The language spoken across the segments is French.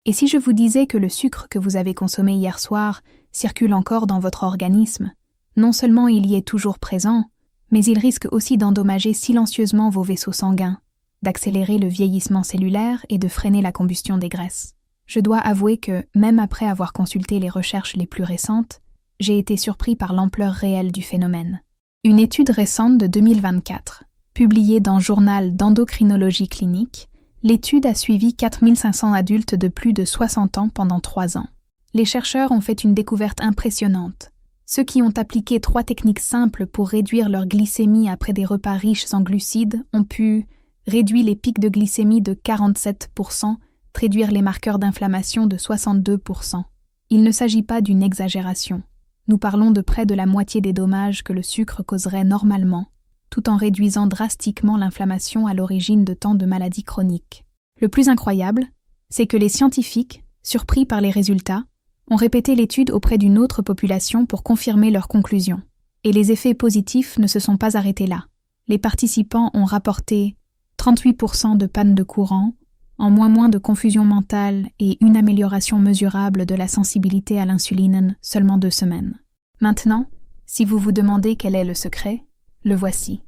Et si je vous disais que le sucre que vous avez consommé hier soir circule encore dans votre organisme, non seulement il y est toujours présent, mais il risque aussi d'endommager silencieusement vos vaisseaux sanguins, d'accélérer le vieillissement cellulaire et de freiner la combustion des graisses. Je dois avouer que, même après avoir consulté les recherches les plus récentes, j'ai été surpris par l'ampleur réelle du phénomène. Une étude récente de 2024, publiée dans Journal d'endocrinologie clinique, l'étude a suivi 4500 adultes de plus de 60 ans pendant 3 ans. Les chercheurs ont fait une découverte impressionnante. Ceux qui ont appliqué 3 techniques simples pour réduire leur glycémie après des repas riches en glucides ont pu réduire les pics de glycémie de 47%, réduire les marqueurs d'inflammation de 62%. Il ne s'agit pas d'une exagération. Nous parlons de près de la moitié des dommages que le sucre causerait normalement, tout en réduisant drastiquement l'inflammation à l'origine de tant de maladies chroniques. Le plus incroyable, c'est que les scientifiques, surpris par les résultats, ont répété l'étude auprès d'une autre population pour confirmer leurs conclusions. Et les effets positifs ne se sont pas arrêtés là. Les participants ont rapporté 38% de panne de courant, en moins de confusion mentale et une amélioration mesurable de la sensibilité à l'insuline en seulement 2 semaines. Maintenant, si vous vous demandez quel est le secret, le voici.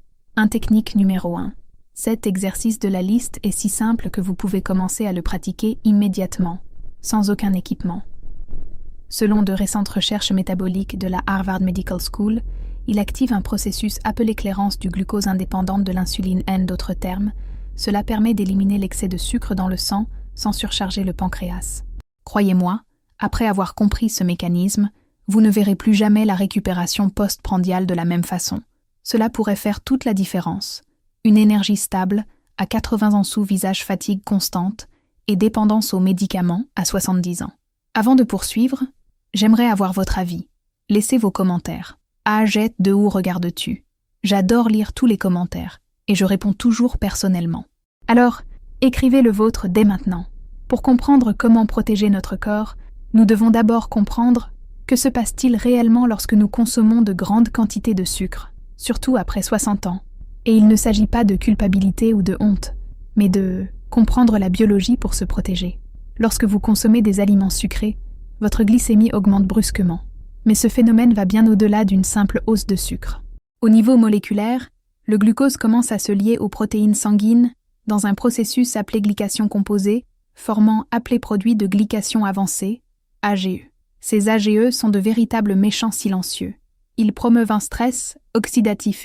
Technique numéro 1. Cet exercice de la liste est si simple que vous pouvez commencer à le pratiquer immédiatement, sans aucun équipement. Selon de récentes recherches métaboliques de la Harvard Medical School, il active un processus appelé clairance du glucose indépendante de l'insuline en d'autres termes. Cela permet d'éliminer l'excès de sucre dans le sang sans surcharger le pancréas. Croyez-moi, après avoir compris ce mécanisme, vous ne verrez plus jamais la récupération post-prandiale de la même façon. Cela pourrait faire toute la différence. Une énergie stable, à 80 ans sous visage fatigue constante, et dépendance aux médicaments à 70 ans. Avant de poursuivre, j'aimerais avoir votre avis. Laissez vos commentaires. Jette de où regardes-tu? J'adore lire tous les commentaires, et je réponds toujours personnellement. Alors, écrivez le vôtre dès maintenant. Pour comprendre comment protéger notre corps, nous devons d'abord comprendre que se passe-t-il réellement lorsque nous consommons de grandes quantités de sucre, surtout après 60 ans. Et il ne s'agit pas de culpabilité ou de honte, mais de comprendre la biologie pour se protéger. Lorsque vous consommez des aliments sucrés, votre glycémie augmente brusquement. Mais ce phénomène va bien au-delà d'une simple hausse de sucre. Au niveau moléculaire, le glucose commence à se lier aux protéines sanguines dans un processus appelé glycation composée, formant appelé produit de glycation avancée, AGE. Ces AGE sont de véritables méchants silencieux. Ils promeuvent un stress oxydatif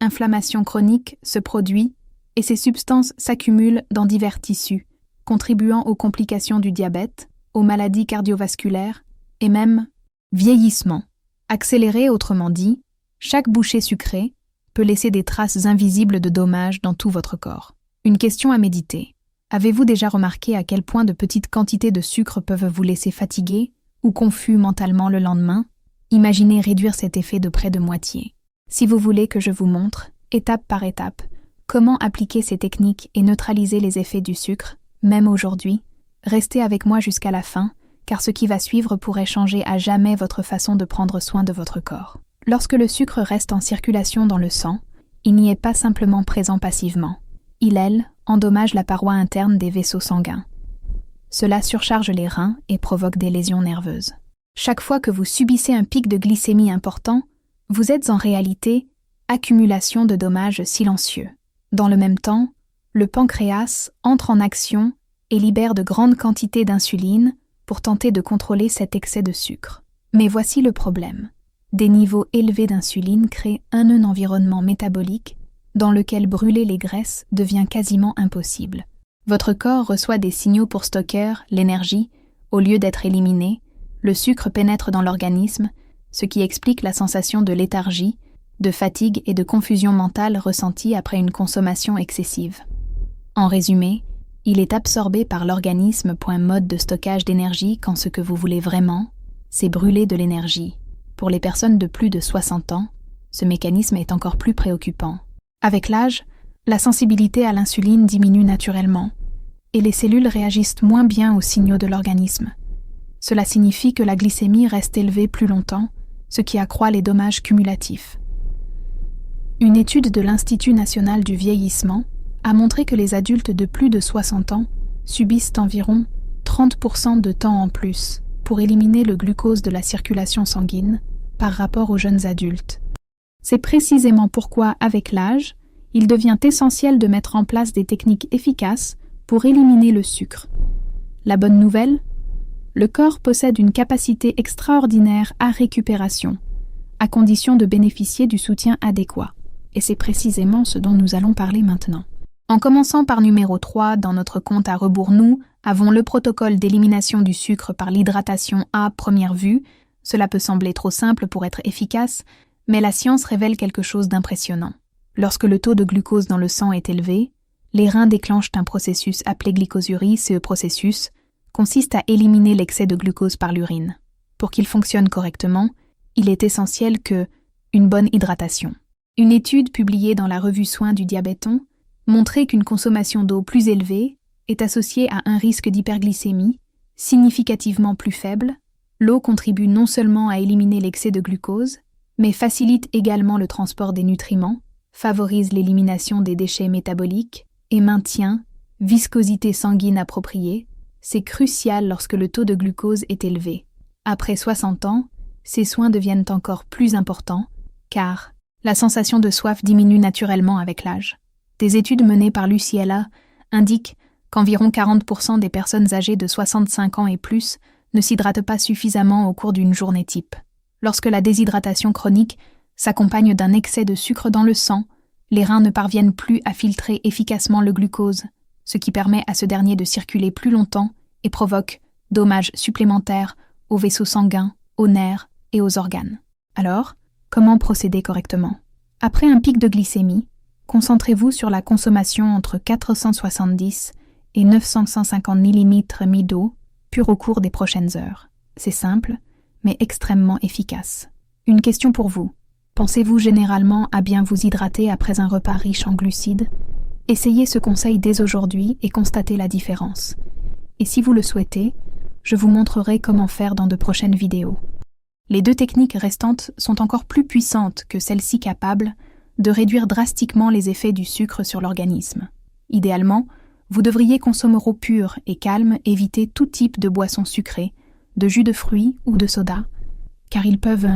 inflammation chronique se produit et ces substances s'accumulent dans divers tissus, contribuant aux complications du diabète, aux maladies cardiovasculaires et même vieillissement. Accéléré, autrement dit, chaque bouchée sucrée peut laisser des traces invisibles de dommages dans tout votre corps. Une question à méditer. Avez-vous déjà remarqué à quel point de petites quantités de sucre peuvent vous laisser fatigué ou confus mentalement le lendemain? Imaginez réduire cet effet de près de moitié. Si vous voulez que je vous montre, étape par étape, comment appliquer ces techniques et neutraliser les effets du sucre, même aujourd'hui, restez avec moi jusqu'à la fin, car ce qui va suivre pourrait changer à jamais votre façon de prendre soin de votre corps. Lorsque le sucre reste en circulation dans le sang, il n'y est pas simplement présent passivement. Il endommage la paroi interne des vaisseaux sanguins. Cela surcharge les reins et provoque des lésions nerveuses. Chaque fois que vous subissez un pic de glycémie important, vous êtes en réalité accumulation de dommages silencieux. Dans le même temps, le pancréas entre en action et libère de grandes quantités d'insuline pour tenter de contrôler cet excès de sucre. Mais voici le problème. Des niveaux élevés d'insuline créent un environnement métabolique dans lequel brûler les graisses devient quasiment impossible. Votre corps reçoit des signaux pour stocker l'énergie. Au lieu d'être éliminé, le sucre pénètre dans l'organisme, ce qui explique la sensation de léthargie, de fatigue et de confusion mentale ressentie après une consommation excessive. En résumé, il est absorbé par l'organisme pour un mode de stockage d'énergie quand ce que vous voulez vraiment, c'est brûler de l'énergie. Pour les personnes de plus de 60 ans, ce mécanisme est encore plus préoccupant. Avec l'âge, la sensibilité à l'insuline diminue naturellement et les cellules réagissent moins bien aux signaux de l'organisme. Cela signifie que la glycémie reste élevée plus longtemps, ce qui accroît les dommages cumulatifs. Une étude de l'Institut national du vieillissement a montré que les adultes de plus de 60 ans subissent environ 30% de temps en plus pour éliminer le glucose de la circulation sanguine par rapport aux jeunes adultes. C'est précisément pourquoi, avec l'âge, il devient essentiel de mettre en place des techniques efficaces pour éliminer le sucre. La bonne nouvelle ? Le corps possède une capacité extraordinaire à récupération, à condition de bénéficier du soutien adéquat. Et c'est précisément ce dont nous allons parler maintenant. En commençant par numéro 3, dans notre compte à rebours, nous avons le protocole d'élimination du sucre par l'hydratation à première vue. Cela peut sembler trop simple pour être efficace, mais la science révèle quelque chose d'impressionnant. Lorsque le taux de glucose dans le sang est élevé, les reins déclenchent un processus appelé glycosurie. Ce processus consiste à éliminer l'excès de glucose par l'urine. Pour qu'il fonctionne correctement, il est essentiel une bonne hydratation. Une étude publiée dans la revue Soins du Diabéton montrait qu'une consommation d'eau plus élevée est associée à un risque d'hyperglycémie significativement plus faible. L'eau contribue non seulement à éliminer l'excès de glucose, mais facilite également le transport des nutriments, favorise l'élimination des déchets métaboliques et maintient viscosité sanguine appropriée. C'est crucial lorsque le taux de glucose est élevé. Après 60 ans, ces soins deviennent encore plus importants, car la sensation de soif diminue naturellement avec l'âge. Des études menées par l'UCLA indiquent qu'environ 40% des personnes âgées de 65 ans et plus ne s'hydratent pas suffisamment au cours d'une journée type. Lorsque la déshydratation chronique s'accompagne d'un excès de sucre dans le sang, les reins ne parviennent plus à filtrer efficacement le glucose, ce qui permet à ce dernier de circuler plus longtemps et provoque dommages supplémentaires aux vaisseaux sanguins, aux nerfs et aux organes. Alors, comment procéder correctement ? Après un pic de glycémie, concentrez-vous sur la consommation entre 470 et 950 ml d'eau pure au cours des prochaines heures. C'est simple, mais extrêmement efficace. Une question pour vous. Pensez-vous généralement à bien vous hydrater après un repas riche en glucides ? Essayez ce conseil dès aujourd'hui et constatez la différence. Et si vous le souhaitez, je vous montrerai comment faire dans de prochaines vidéos. Les deux techniques restantes sont encore plus puissantes que celles-ci capables de réduire drastiquement les effets du sucre sur l'organisme. Idéalement, vous devriez consommer eau pure et calme, éviter tout type de boissons sucrées, de jus de fruits ou de soda, car ils peuvent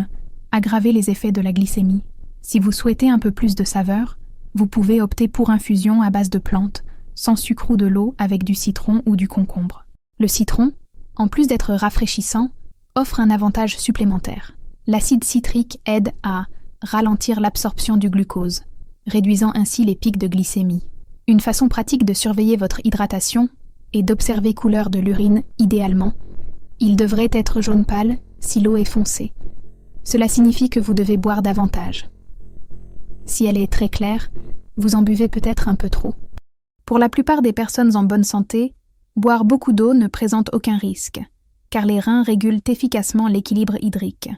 aggraver les effets de la glycémie. Si vous souhaitez un peu plus de saveur, vous pouvez opter pour infusion à base de plantes, sans sucre ou de l'eau avec du citron ou du concombre. Le citron, en plus d'être rafraîchissant, offre un avantage supplémentaire. L'acide citrique aide à ralentir l'absorption du glucose, réduisant ainsi les pics de glycémie. Une façon pratique de surveiller votre hydratation est d'observer couleur de l'urine idéalement. Il devrait être jaune pâle si l'eau est foncée. Cela signifie que vous devez boire davantage. Si elle est très claire, vous en buvez peut-être un peu trop. Pour la plupart des personnes en bonne santé, boire beaucoup d'eau ne présente aucun risque, car les reins régulent efficacement l'équilibre hydrique.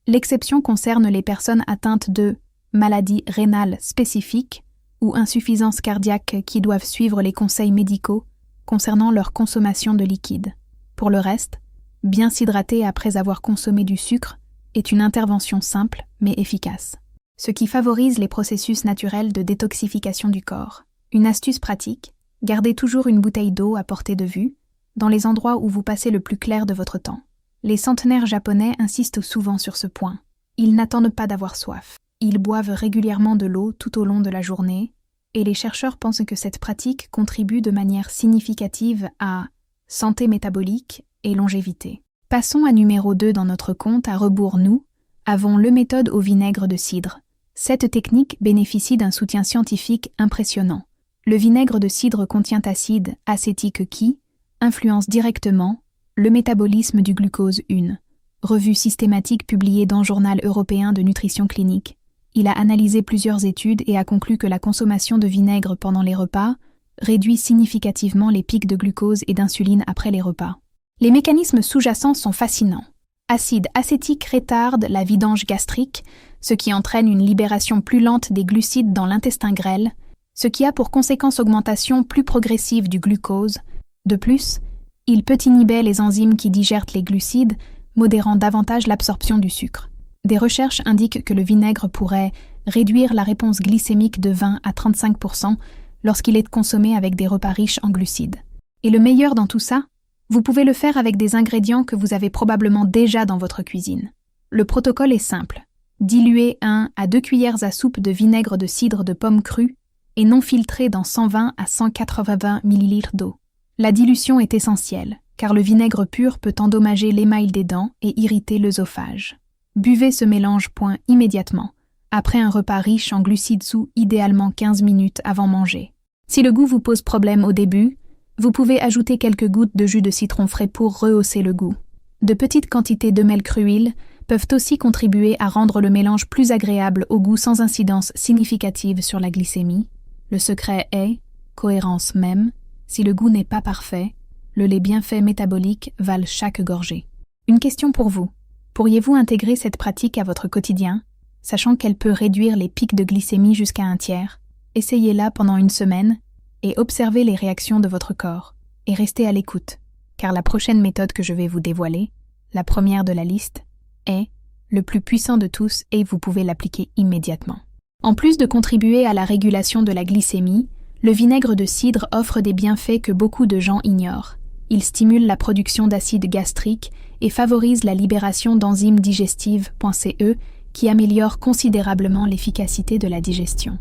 L'exception concerne les personnes atteintes de maladies rénales spécifiques ou insuffisance cardiaque qui doivent suivre les conseils médicaux concernant leur consommation de liquide. Pour le reste, bien s'hydrater après avoir consommé du sucre est une intervention simple mais efficace, ce qui favorise les processus naturels de détoxification du corps. Une astuce pratique, gardez toujours une bouteille d'eau à portée de vue, dans les endroits où vous passez le plus clair de votre temps. Les centenaires japonais insistent souvent sur ce point. Ils n'attendent pas d'avoir soif. Ils boivent régulièrement de l'eau tout au long de la journée, et les chercheurs pensent que cette pratique contribue de manière significative à santé métabolique et longévité. Passons à numéro 2 dans notre compte à rebours. Nous avons le méthode au vinaigre de cidre. Cette technique bénéficie d'un soutien scientifique impressionnant. Le vinaigre de cidre contient acide acétique qui influence directement le métabolisme du glucose. Une revue systématique publiée dans Journal européen de nutrition clinique. Il a analysé plusieurs études et a conclu que la consommation de vinaigre pendant les repas réduit significativement les pics de glucose et d'insuline après les repas. Les mécanismes sous-jacents sont fascinants. Acide acétique retarde la vidange gastrique, ce qui entraîne une libération plus lente des glucides dans l'intestin grêle, ce qui a pour conséquence augmentation plus progressive du glucose. De plus, il peut inhiber les enzymes qui digèrent les glucides, modérant davantage l'absorption du sucre. Des recherches indiquent que le vinaigre pourrait réduire la réponse glycémique de 20 à 35% lorsqu'il est consommé avec des repas riches en glucides. Et le meilleur dans tout ça, Vous pouvez le faire avec des ingrédients que vous avez probablement déjà dans votre cuisine. Le protocole est simple. Diluez 1 à 2 cuillères à soupe de vinaigre de cidre de pomme crue et non filtré dans 120 à 180 ml d'eau. La dilution est essentielle, car le vinaigre pur peut endommager l'émail des dents et irriter l'œsophage. Buvez ce mélange immédiatement, après un repas riche en glucides sous idéalement 15 minutes avant manger. Si le goût vous pose problème au début, vous pouvez ajouter quelques gouttes de jus de citron frais pour rehausser le goût. De petites quantités de mel-cruil peuvent aussi contribuer à rendre le mélange plus agréable au goût sans incidence significative sur la glycémie. Le secret est cohérence même. Si le goût n'est pas parfait, les bienfaits métaboliques valent chaque gorgée. Une question pour vous. Pourriez-vous intégrer cette pratique à votre quotidien, sachant qu'elle peut réduire les pics de glycémie jusqu'à un tiers? Essayez-la pendant une semaine et observez les réactions de votre corps. Et restez à l'écoute, car la prochaine méthode que je vais vous dévoiler, la première de la liste, est le plus puissant de tous et vous pouvez l'appliquer immédiatement. En plus de contribuer à la régulation de la glycémie, le vinaigre de cidre offre des bienfaits que beaucoup de gens ignorent. Il stimule la production d'acide gastrique et favorise la libération d'enzymes digestives.ce qui améliorent considérablement l'efficacité de la digestion.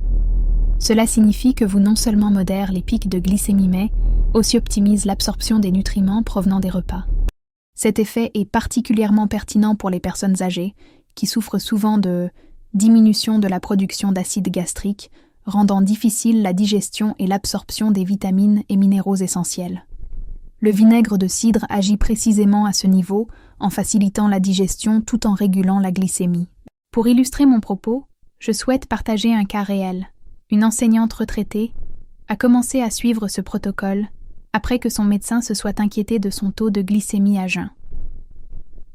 Cela signifie que vous non seulement modère les pics de glycémie mais aussi optimise l'absorption des nutriments provenant des repas. Cet effet est particulièrement pertinent pour les personnes âgées qui souffrent souvent de diminution de la production d'acide gastrique, rendant difficile la digestion et l'absorption des vitamines et minéraux essentiels. Le vinaigre de cidre agit précisément à ce niveau en facilitant la digestion tout en régulant la glycémie. Pour illustrer mon propos, je souhaite partager un cas réel. Une enseignante retraitée a commencé à suivre ce protocole après que son médecin se soit inquiété de son taux de glycémie à jeun.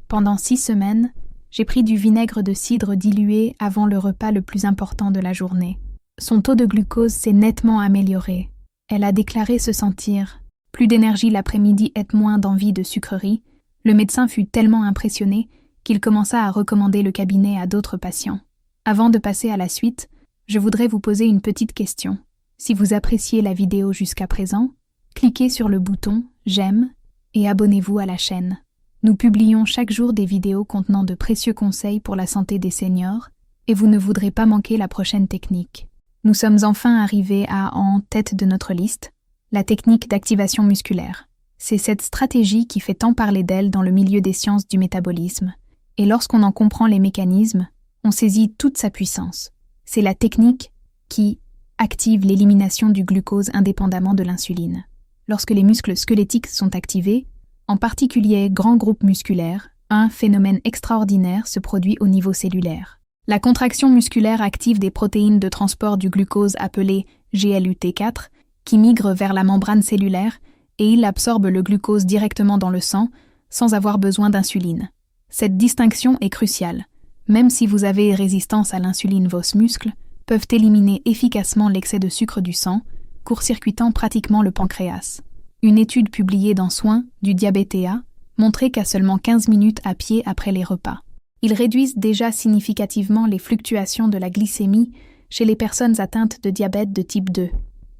Pendant 6 semaines, j'ai pris du vinaigre de cidre dilué avant le repas le plus important de la journée. Son taux de glucose s'est nettement amélioré. Elle a déclaré se sentir plus d'énergie l'après-midi et moins d'envie de sucreries. Le médecin fut tellement impressionné qu'il commença à recommander le cabinet à d'autres patients. Avant de passer à la suite, je voudrais vous poser une petite question. Si vous appréciez la vidéo jusqu'à présent, cliquez sur le bouton « J'aime » et abonnez-vous à la chaîne. Nous publions chaque jour des vidéos contenant de précieux conseils pour la santé des seniors et vous ne voudrez pas manquer la prochaine technique. Nous sommes enfin arrivés en tête de notre liste, la technique d'activation musculaire. C'est cette stratégie qui fait tant parler d'elle dans le milieu des sciences du métabolisme. Et lorsqu'on en comprend les mécanismes, on saisit toute sa puissance. C'est la technique qui active l'élimination du glucose indépendamment de l'insuline. Lorsque les muscles squelettiques sont activés, en particulier grands groupes musculaires, un phénomène extraordinaire se produit au niveau cellulaire. La contraction musculaire active des protéines de transport du glucose appelées GLUT4 qui migrent vers la membrane cellulaire et il absorbe le glucose directement dans le sang sans avoir besoin d'insuline. Cette distinction est cruciale. Même si vous avez résistance à l'insuline, vos muscles peuvent éliminer efficacement l'excès de sucre du sang, court-circuitant pratiquement le pancréas. Une étude publiée dans Soins du Diabétéa montrait qu'à seulement 15 minutes à pied après les repas, ils réduisent déjà significativement les fluctuations de la glycémie chez les personnes atteintes de diabète de type 2.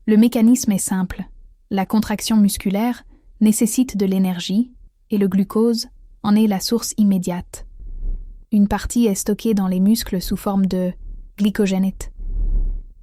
Le mécanisme est simple. La contraction musculaire nécessite de l'énergie et le glucose en est la source immédiate. Une partie est stockée dans les muscles sous forme de glycogénate.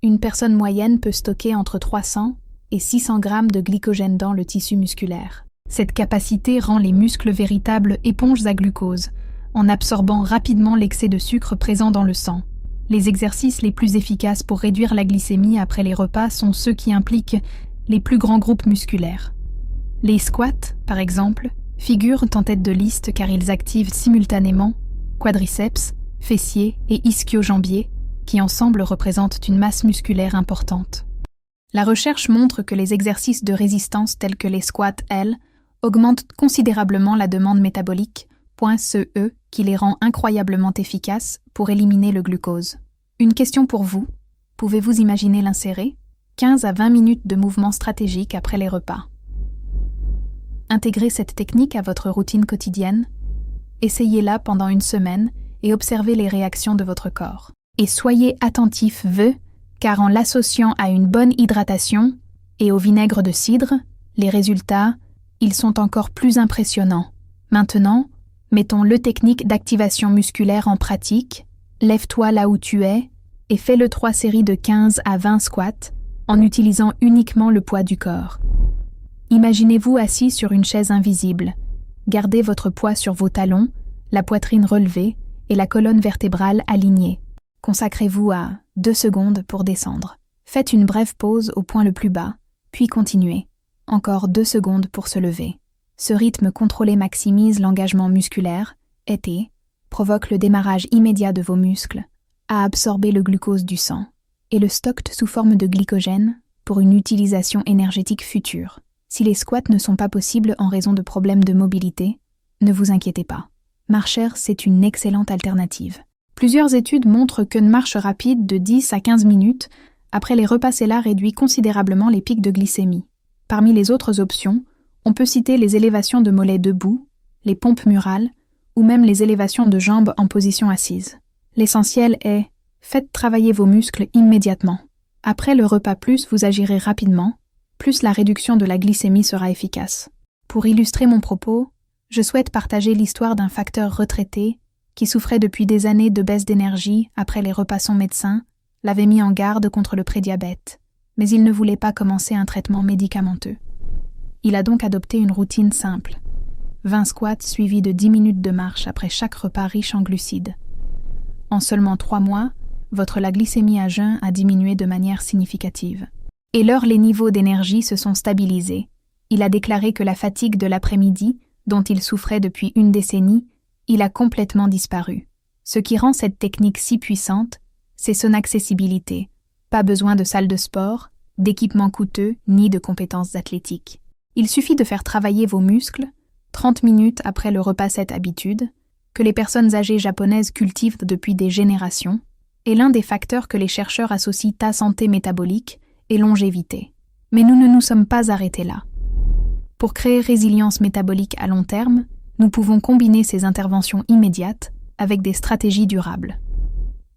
Une personne moyenne peut stocker entre 300 et 600 grammes de glycogène dans le tissu musculaire. Cette capacité rend les muscles véritables éponges à glucose, en absorbant rapidement l'excès de sucre présent dans le sang. Les exercices les plus efficaces pour réduire la glycémie après les repas sont ceux qui impliquent les plus grands groupes musculaires. Les squats, par exemple, figurent en tête de liste car ils activent simultanément quadriceps, fessiers et ischio-jambiers, qui ensemble représentent une masse musculaire importante. La recherche montre que les exercices de résistance tels que les squats L augmentent considérablement la demande métabolique, .ce qui les rend incroyablement efficaces pour éliminer le glucose. Une question pour vous, pouvez-vous imaginer l'insérer? 15 à 20 minutes de mouvement stratégique après les repas. Intégrez cette technique à votre routine quotidienne, essayez-la pendant une semaine et observez les réactions de votre corps. Et soyez attentifs, car en l'associant à une bonne hydratation et au vinaigre de cidre, les résultats Ils sont encore plus impressionnants. Maintenant, mettons le technique d'activation musculaire en pratique. Lève-toi là où tu es et fais-le 3 séries de 15 à 20 squats en utilisant uniquement le poids du corps. Imaginez-vous assis sur une chaise invisible. Gardez votre poids sur vos talons, la poitrine relevée et la colonne vertébrale alignée. Consacrez-vous à 2 secondes pour descendre. Faites une brève pause au point le plus bas, puis continuez. Encore 2 secondes pour se lever. Ce rythme contrôlé maximise l'engagement musculaire, et provoque le démarrage immédiat de vos muscles, à absorber le glucose du sang, et le stocke sous forme de glycogène pour une utilisation énergétique future. Si les squats ne sont pas possibles en raison de problèmes de mobilité, ne vous inquiétez pas. Marcher, c'est une excellente alternative. Plusieurs études montrent qu'une marche rapide de 10 à 15 minutes après les repas cela réduit considérablement les pics de glycémie. Parmi les autres options, on peut citer les élévations de mollets debout, les pompes murales, ou même les élévations de jambes en position assise. L'essentiel est, faites travailler vos muscles immédiatement. Après le repas plus vous agirez rapidement, plus la réduction de la glycémie sera efficace. Pour illustrer mon propos, je souhaite partager l'histoire d'un facteur retraité qui souffrait depuis des années de baisse d'énergie après les repas. Son médecin l'avait mis en garde contre le prédiabète, mais il ne voulait pas commencer un traitement médicamenteux. Il a donc adopté une routine simple. 20 squats suivis de 10 minutes de marche après chaque repas riche en glucides. En seulement 3 mois, la glycémie à jeun a diminué de manière significative. Et les niveaux d'énergie se sont stabilisés. Il a déclaré que la fatigue de l'après-midi, dont il souffrait depuis une décennie, il a complètement disparu. Ce qui rend cette technique si puissante, c'est son accessibilité. Pas besoin de salle de sport, d'équipements coûteux, ni de compétences athlétiques. Il suffit de faire travailler vos muscles, 30 minutes après le repas cette habitude, que les personnes âgées japonaises cultivent depuis des générations, est l'un des facteurs que les chercheurs associent à santé métabolique et longévité. Mais nous ne nous sommes pas arrêtés là. Pour créer résilience métabolique à long terme, nous pouvons combiner ces interventions immédiates avec des stratégies durables.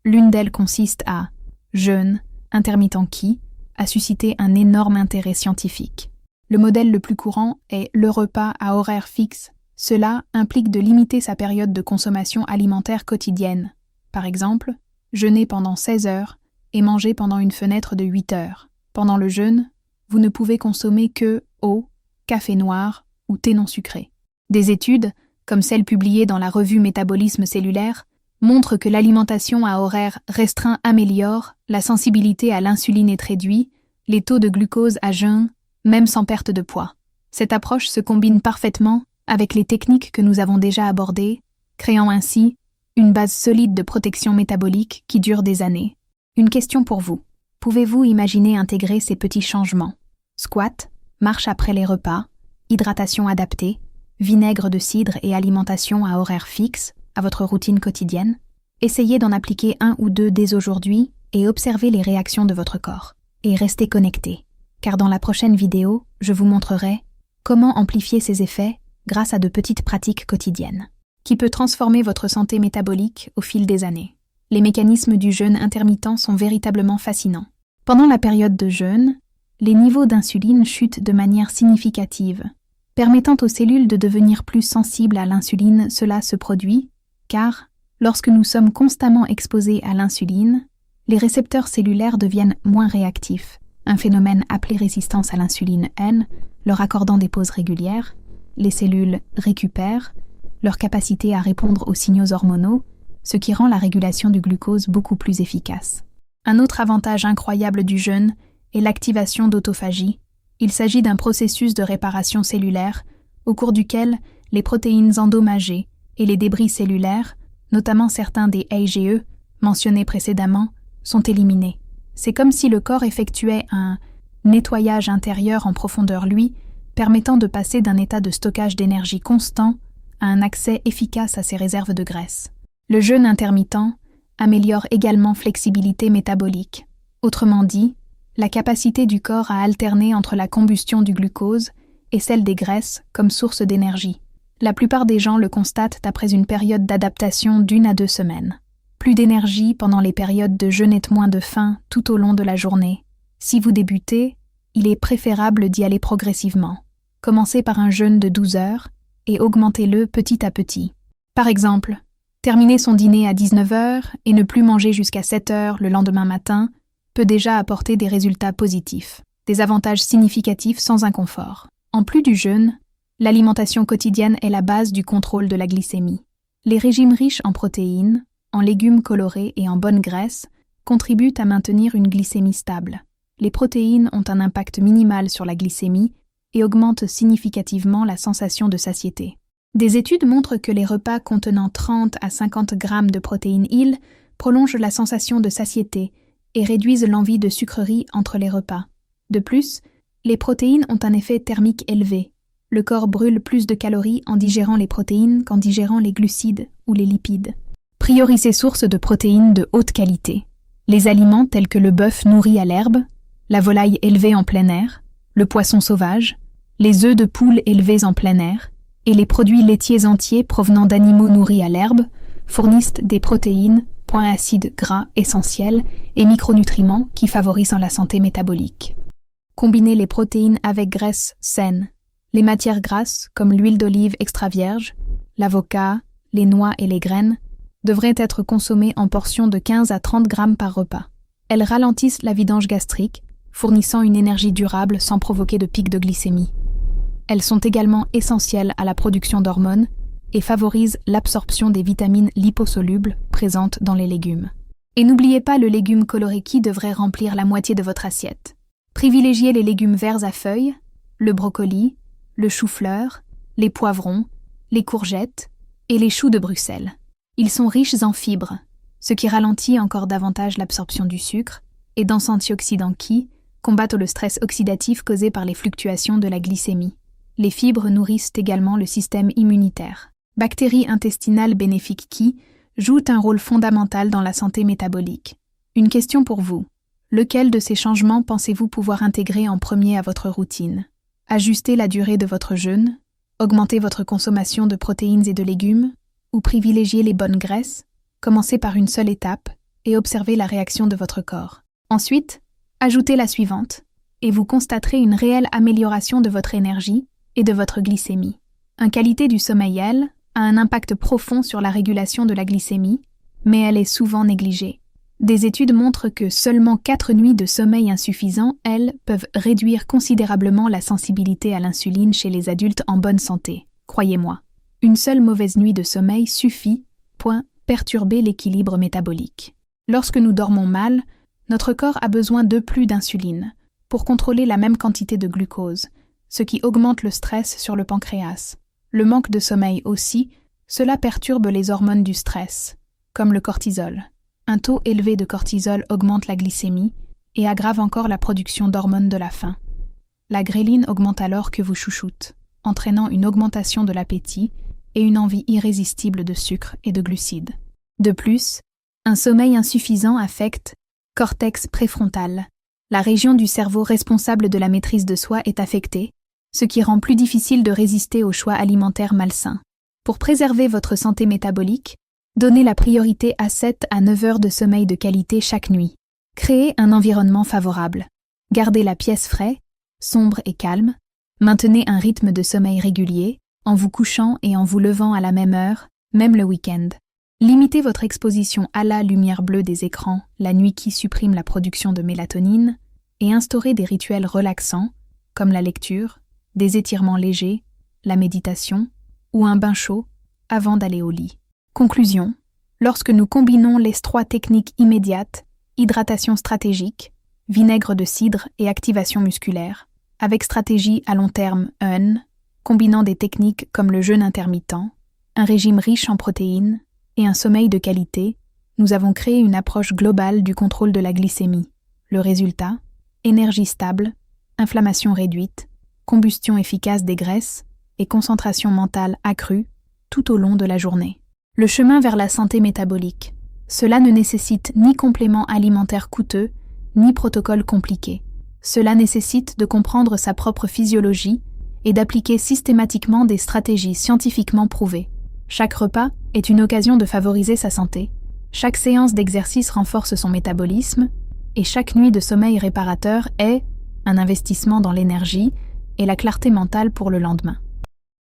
L'une d'elles consiste à jeûne intermittent qui a suscité un énorme intérêt scientifique. Le modèle le plus courant est le repas à horaire fixe. Cela implique de limiter sa période de consommation alimentaire quotidienne. Par exemple, jeûner pendant 16 heures et manger pendant une fenêtre de 8 heures. Pendant le jeûne, vous ne pouvez consommer que eau, café noir ou thé non sucré. Des études, comme celle publiée dans la revue Métabolisme cellulaire, montrent que l'alimentation à horaire restreint améliore la sensibilité à l'insuline est réduite, les taux de glucose à jeun, même sans perte de poids. Cette approche se combine parfaitement avec les techniques que nous avons déjà abordées, créant ainsi une base solide de protection métabolique qui dure des années. Une question pour vous. Pouvez-vous imaginer intégrer ces petits changements? Squat, marche après les repas, hydratation adaptée, vinaigre de cidre et alimentation à horaire fixe à votre routine quotidienne? Essayez d'en appliquer 1 ou 2 dès aujourd'hui et observez les réactions de votre corps. Et restez connectés, car dans la prochaine vidéo, je vous montrerai comment amplifier ces effets grâce à de petites pratiques quotidiennes, qui peut transformer votre santé métabolique au fil des années. Les mécanismes du jeûne intermittent sont véritablement fascinants. Pendant la période de jeûne, les niveaux d'insuline chutent de manière significative, permettant aux cellules de devenir plus sensibles à l'insuline. Cela se produit car, lorsque nous sommes constamment exposés à l'insuline, les récepteurs cellulaires deviennent moins réactifs, un phénomène appelé résistance à l'insuline N, leur accordant des pauses régulières. Les cellules récupèrent leur capacité à répondre aux signaux hormonaux, ce qui rend la régulation du glucose beaucoup plus efficace. Un autre avantage incroyable du jeûne est l'activation d'autophagie. Il s'agit d'un processus de réparation cellulaire au cours duquel les protéines endommagées et les débris cellulaires, notamment certains des IgE mentionnés précédemment, sont éliminés. C'est comme si le corps effectuait un nettoyage intérieur en profondeur, permettant de passer d'un état de stockage d'énergie constant à un accès efficace à ses réserves de graisse. Le jeûne intermittent améliore également flexibilité métabolique. Autrement dit, la capacité du corps à alterner entre la combustion du glucose et celle des graisses comme source d'énergie. La plupart des gens le constatent après une période d'adaptation d'1 à 2 semaines. Plus d'énergie pendant les périodes de jeûne et moins de faim tout au long de la journée. Si vous débutez, il est préférable d'y aller progressivement. Commencez par un jeûne de 12 heures et augmentez-le petit à petit. Par exemple, terminer son dîner à 19 heures et ne plus manger jusqu'à 7 heures le lendemain matin peut déjà apporter des résultats positifs, des avantages significatifs sans inconfort. En plus du jeûne, l'alimentation quotidienne est la base du contrôle de la glycémie. Les régimes riches en protéines, en légumes colorés et en bonnes graisses contribuent à maintenir une glycémie stable. Les protéines ont un impact minimal sur la glycémie et augmentent significativement la sensation de satiété. Des études montrent que les repas contenant 30 à 50 grammes de protéines IL prolongent la sensation de satiété et réduisent l'envie de sucreries entre les repas. De plus, les protéines ont un effet thermique élevé. Le corps brûle plus de calories en digérant les protéines qu'en digérant les glucides ou les lipides. Priorisez sources de protéines de haute qualité. Les aliments tels que le bœuf nourri à l'herbe, la volaille élevée en plein air, le poisson sauvage, les œufs de poule élevés en plein air et les produits laitiers entiers provenant d'animaux nourris à l'herbe fournissent des protéines, points acides gras essentiels et micronutriments qui favorisent la santé métabolique. Combinez les protéines avec graisses saines. Les matières grasses, comme l'huile d'olive extra vierge, l'avocat, les noix et les graines, devraient être consommées en portions de 15 à 30 grammes par repas. Elles ralentissent la vidange gastrique, fournissant une énergie durable sans provoquer de pic de glycémie. Elles sont également essentielles à la production d'hormones et favorisent l'absorption des vitamines liposolubles présentes dans les légumes. Et n'oubliez pas le légume coloré qui devrait remplir la moitié de votre assiette. Privilégiez les légumes verts à feuilles, le brocoli, le chou-fleur, les poivrons, les courgettes et les choux de Bruxelles. Ils sont riches en fibres, ce qui ralentit encore davantage l'absorption du sucre, et denses antioxydants qui combattent le stress oxydatif causé par les fluctuations de la glycémie. Les fibres nourrissent également le système immunitaire. Bactéries intestinales bénéfiques qui jouent un rôle fondamental dans la santé métabolique. Une question pour vous. Lequel de ces changements pensez-vous pouvoir intégrer en premier à votre routine? Ajuster la durée de votre jeûne? Augmenter votre consommation de protéines et de légumes? Ou privilégier les bonnes graisses? Commencez par une seule étape et observez la réaction de votre corps. Ensuite, ajoutez la suivante et vous constaterez une réelle amélioration de votre énergie et de votre glycémie. Une qualité du sommeil, elle, a un impact profond sur la régulation de la glycémie, mais elle est souvent négligée. Des études montrent que seulement 4 nuits de sommeil insuffisant, elles, peuvent réduire considérablement la sensibilité à l'insuline chez les adultes en bonne santé. Croyez-moi, une seule mauvaise nuit de sommeil suffit pour perturber l'équilibre métabolique. Lorsque nous dormons mal, notre corps a besoin de plus d'insuline pour contrôler la même quantité de glucose, ce qui augmente le stress sur le pancréas. Le manque de sommeil aussi, cela perturbe les hormones du stress, comme le cortisol. Un taux élevé de cortisol augmente la glycémie et aggrave encore la production d'hormones de la faim. La gréline augmente alors que vous chouchoute, entraînant une augmentation de l'appétit et une envie irrésistible de sucre et de glucides. De plus, un sommeil insuffisant affecte le cortex préfrontal. La région du cerveau responsable de la maîtrise de soi est affectée, ce qui rend plus difficile de résister aux choix alimentaires malsains. Pour préserver votre santé métabolique, donnez la priorité à 7 à 9 heures de sommeil de qualité chaque nuit. Créez un environnement favorable. Gardez la pièce frais, sombre et calme. Maintenez un rythme de sommeil régulier, en vous couchant et en vous levant à la même heure, même le week-end. Limitez votre exposition à la lumière bleue des écrans, la nuit qui supprime la production de mélatonine, et instaurez des rituels relaxants, comme la lecture, des étirements légers, la méditation ou un bain chaud avant d'aller au lit. Conclusion. Lorsque nous combinons les 3 techniques immédiates, hydratation stratégique, vinaigre de cidre et activation musculaire, avec stratégie à long terme combinant des techniques comme le jeûne intermittent, un régime riche en protéines et un sommeil de qualité, nous avons créé une approche globale du contrôle de la glycémie. Le résultat, énergie stable, inflammation réduite, combustion efficace des graisses et concentration mentale accrue tout au long de la journée. Le chemin vers la santé métabolique. Cela ne nécessite ni complément alimentaire coûteux, ni protocole compliqué. Cela nécessite de comprendre sa propre physiologie et d'appliquer systématiquement des stratégies scientifiquement prouvées. Chaque repas est une occasion de favoriser sa santé. Chaque séance d'exercice renforce son métabolisme et chaque nuit de sommeil réparateur est un investissement dans l'énergie, et la clarté mentale pour le lendemain.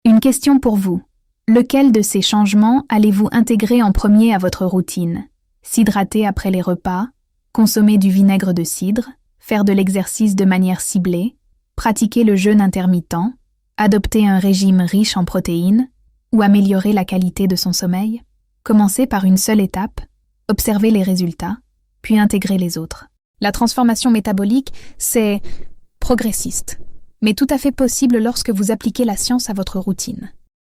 Une question pour vous. Lequel de ces changements allez-vous intégrer en premier à votre routine? S'hydrater après les repas, consommer du vinaigre de cidre, faire de l'exercice de manière ciblée, pratiquer le jeûne intermittent, adopter un régime riche en protéines ou améliorer la qualité de son sommeil? Commencez par une seule étape, observez les résultats, puis intégrez les autres. La transformation métabolique, c'est progressiste, mais tout à fait possible lorsque vous appliquez la science à votre routine.